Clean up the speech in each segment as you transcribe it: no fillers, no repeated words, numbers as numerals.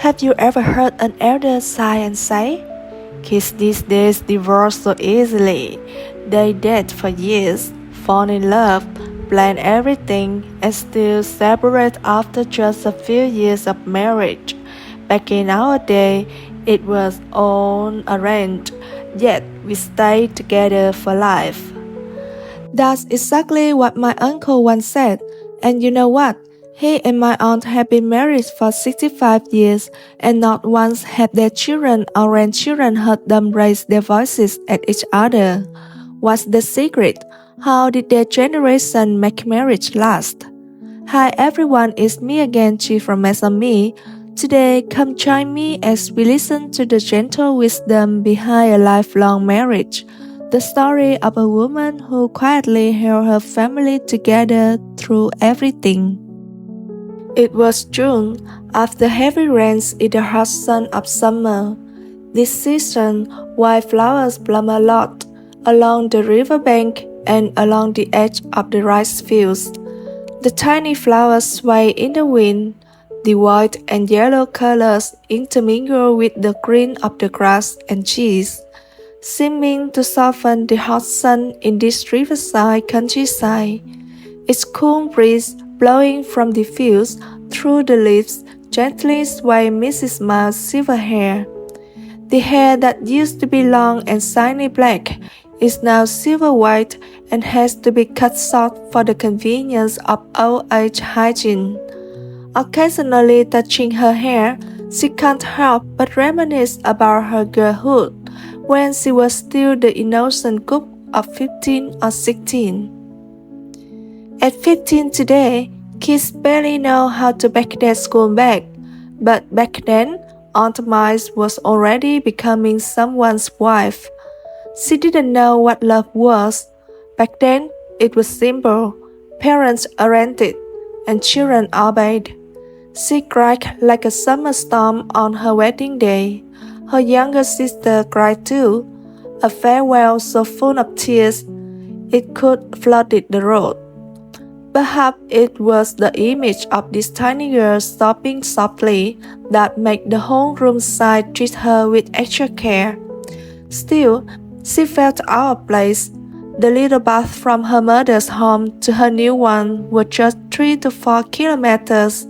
Have you ever heard an elder sigh and say, "Kids these days divorce so easily. They date for years, fall in love, plan everything, and still separate after just a few years of marriage. Back in our day, it was all arranged, yet we stayed together for life." That's exactly what my uncle once said. And you know what? He and my aunt have been married for 65 years, and not once have their children or grandchildren heard them raise their voices at each other. What's the secret? How did their generation make marriage last? Hi everyone, it's me again, Chi from Me. Today, come join me as we listen to the gentle wisdom behind a lifelong marriage. The story of a woman who quietly held her family together through everything. It was June, after heavy rains in the hot sun of summer. This season, wildflowers bloom a lot along the riverbank and along the edge of the rice fields. The tiny flowers sway in the wind. The white and yellow colors intermingle with the green of the grass and trees, seeming to soften the hot sun in this riverside countryside. Its cool breeze blowing from the fields through the leaves gently swayed Mrs. Miles' silver hair. The hair that used to be long and shiny black is now silver white and has to be cut short for the convenience of old age hygiene. Occasionally touching her hair, she can't help but reminisce about her girlhood, when she was still the innocent cook of 15 or 16. At 15 today, kids barely know how to pack their school bag, but back then, Aunt Miles was already becoming someone's wife. She didn't know what love was. Back then, it was simple. Parents arranged it, and children obeyed. She cried like a summer storm on her wedding day. Her younger sister cried too, a farewell so full of tears it could flooded the road. Perhaps it was the image of this tiny girl sobbing softly that made the whole room side treat her with extra care. Still, she felt out of place. The little path from her mother's home to her new one was just 3 to 4 kilometers,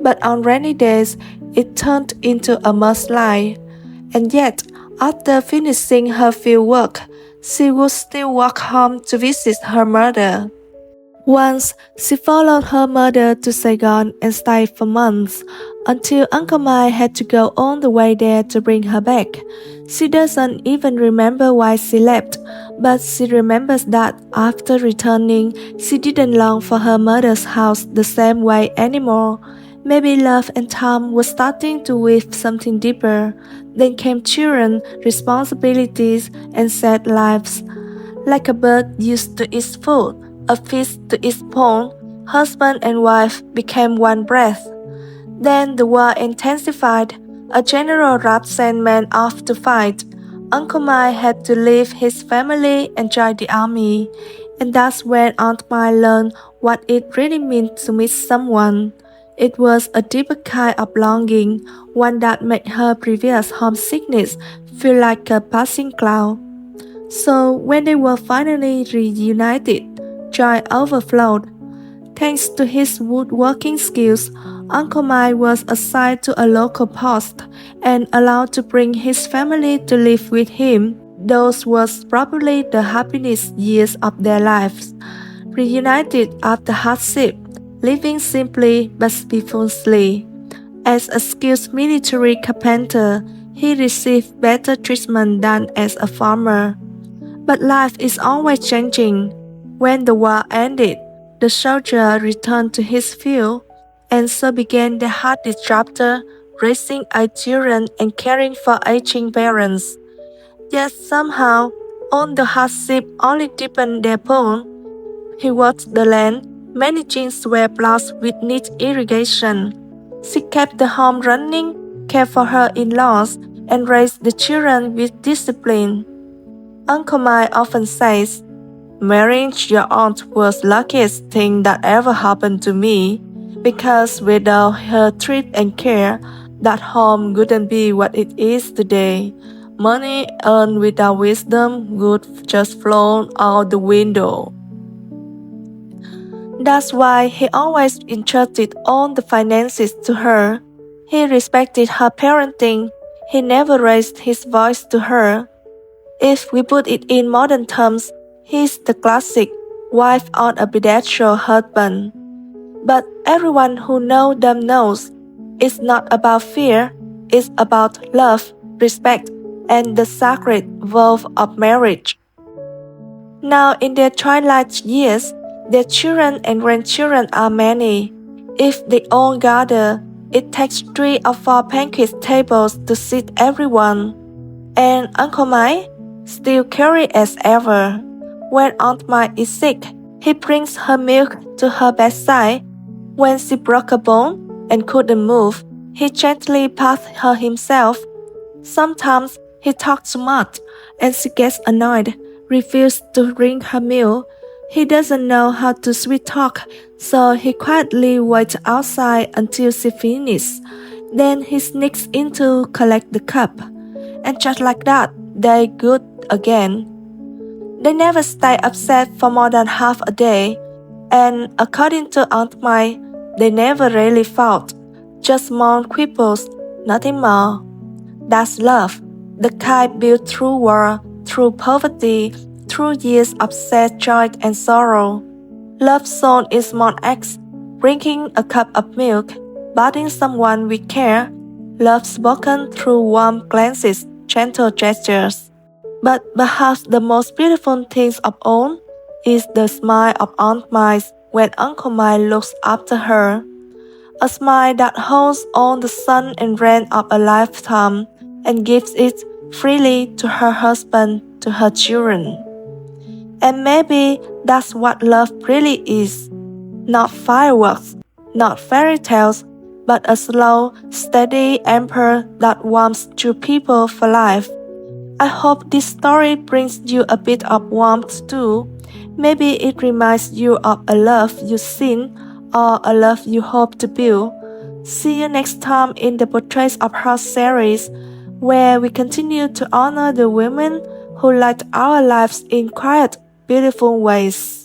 but on rainy days it turned into a mudslide. And yet, after finishing her field work, she would still walk home to visit her mother. Once, she followed her mother to Saigon and stayed for months, until Uncle Mai had to go all the way there to bring her back. She doesn't even remember why she left, but she remembers that after returning, she didn't long for her mother's house the same way anymore. Maybe love and time were starting to weave something deeper. Then came children, responsibilities, and sad lives. Like a bird used to its food, a fish to its pond, husband and wife became one breath. Then the war intensified. A general Rab sent men off to fight. Uncle Mai had to leave his family and join the army. And that's when Aunt Mai learned what it really meant to miss someone. It was a deeper kind of longing, one that made her previous homesickness feel like a passing cloud. So when they were finally reunited, joy overflowed. Thanks to his woodworking skills, Uncle Mai was assigned to a local post and allowed to bring his family to live with him. Those were probably the happiest years of their lives. Reunited after hardship, living simply but peacefully. As a skilled military carpenter, he received better treatment than as a farmer. But life is always changing. When the war ended, the soldier returned to his field, and so began the hardest chapter, raising 8 children and caring for aging parents. Yet somehow, all the hardship only deepened their bond. He worked the land, managing swale plots with neat irrigation. She kept the home running, cared for her in-laws, and raised the children with discipline. Uncle Mai often says, "Marrying your aunt was the luckiest thing that ever happened to me, because without her treat and care, that home wouldn't be what it is today. Money earned without wisdom would just flown out the window. That's why he always entrusted all the finances to her. He respected her parenting. He never raised his voice to her. If we put it in modern terms, he's the classic wife on a pedestal husband. But everyone who knows them knows it's not about fear, it's about love, respect, and the sacred vow of marriage. Now in their twilight years, their children and grandchildren are many. If they all gather, it takes 3 or 4 banquet tables to seat everyone. And Uncle Mike still carry as ever. When Aunt Mai is sick, he brings her milk to her bedside. When she broke a bone and couldn't move, he gently patted her himself. Sometimes he talks too much and she gets annoyed, refuses to drink her milk. He doesn't know how to sweet talk, so he quietly waits outside until she finishes. Then he sneaks in to collect the cup. And just like that, they're good again. They never stay upset for more than half a day, and according to Aunt Mai, they never really fought, just small quibbles, nothing more. That's love, the kind built through war, through poverty, through years of sad joy and sorrow. Love shown in small acts, drinking a cup of milk, bathing someone we care. Love spoken through warm glances, gentle gestures. But perhaps the most beautiful thing of all is the smile of Aunt Mai when Uncle Mai looks after her. A smile that holds all the sun and rain of a lifetime and gives it freely to her husband, to her children. And maybe that's what love really is. Not fireworks, not fairy tales, but a slow, steady ember that warms two people for life. I hope this story brings you a bit of warmth too. Maybe it reminds you of a love you've seen or a love you hope to build. See you next time in the Portraits of Her series, where we continue to honor the women who light our lives in quiet, beautiful ways.